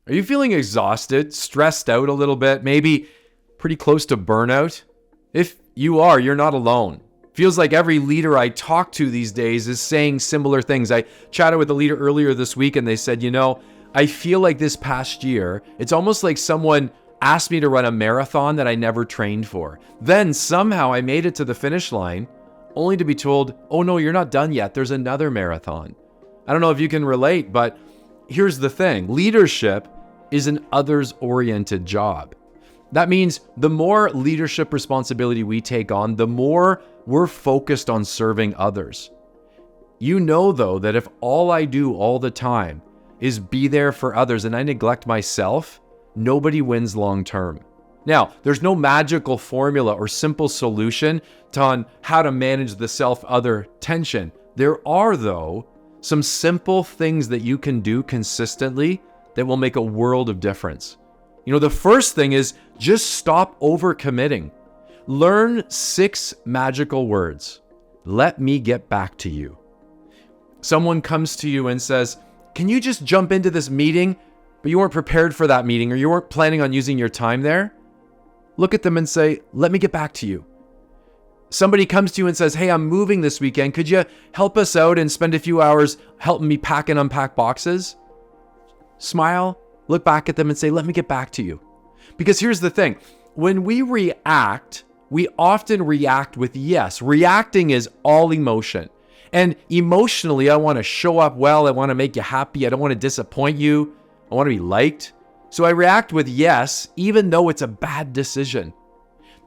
Are you feeling exhausted, stressed out a little bit, maybe pretty close to burnout? If you are, you're not alone. Feels like every leader I talk to these days is saying similar things. I chatted with a leader earlier this week and they said, I feel like this past year, it's almost like someone asked me to run a marathon that I never trained for. Then somehow I made it to the finish line only to be told, oh no, you're not done yet. There's another marathon. I don't know if you can relate, but here's the thing. Leadership is an others-oriented job. That means the more leadership responsibility we take on, the more we're focused on serving others. You know, though, that if all I do all the time is be there for others and I neglect myself, nobody wins long term. Now, there's no magical formula or simple solution on how to manage the self-other tension. There are, though, some simple things that you can do consistently that will make a world of difference. The first thing is just stop overcommitting. Learn 6 magical words. Let me get back to you. Someone comes to you and says, can you just jump into this meeting, but you weren't prepared for that meeting or you weren't planning on using your time there? Look at them and say, let me get back to you. Somebody comes to you and says, hey, I'm moving this weekend. Could you help us out and spend a few hours helping me pack and unpack boxes? Smile, look back at them and say, let me get back to you. Because here's the thing. When we react, we often react with yes. Reacting is all emotion. And emotionally, I want to show up well. I want to make you happy. I don't want to disappoint you. I want to be liked. So I react with yes, even though it's a bad decision.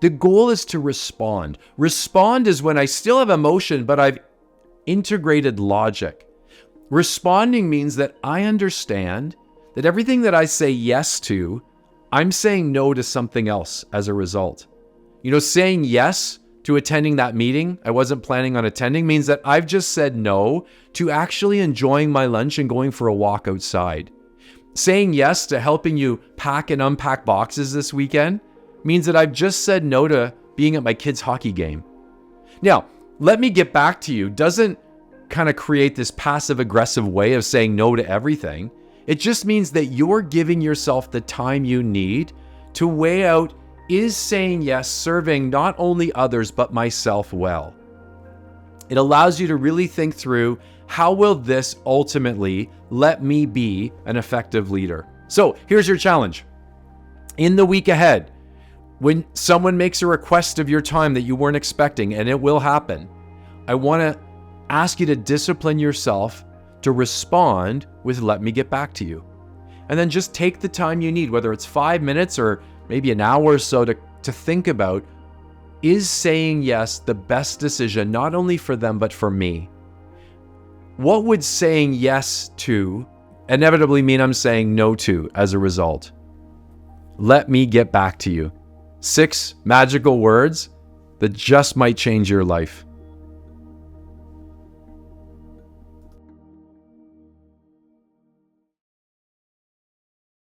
The goal is to respond. Respond is when I still have emotion, but I've integrated logic. Responding means that I understand that everything that I say yes to, I'm saying no to something else as a result. Saying yes to attending that meeting I wasn't planning on attending means that I've just said no to actually enjoying my lunch and going for a walk outside. Saying yes to helping you pack and unpack boxes this weekend means that I've just said no to being at my kid's hockey game. Now, let me get back to you doesn't kind of create this passive aggressive way of saying no to everything. It just means that you're giving yourself the time you need to weigh out, is saying yes serving not only others but myself well? It allows you to really think through, how will this ultimately let me be an effective leader? So here's your challenge. In the week ahead, when someone makes a request of your time that you weren't expecting, and it will happen, I want to ask you to discipline yourself to respond with let me get back to you. And then just take the time you need, whether it's 5 minutes or maybe an hour or so to think about, is saying yes the best decision, not only for them, but for me? What would saying yes to inevitably mean I'm saying no to as a result? Let me get back to you. 6 magical words that just might change your life.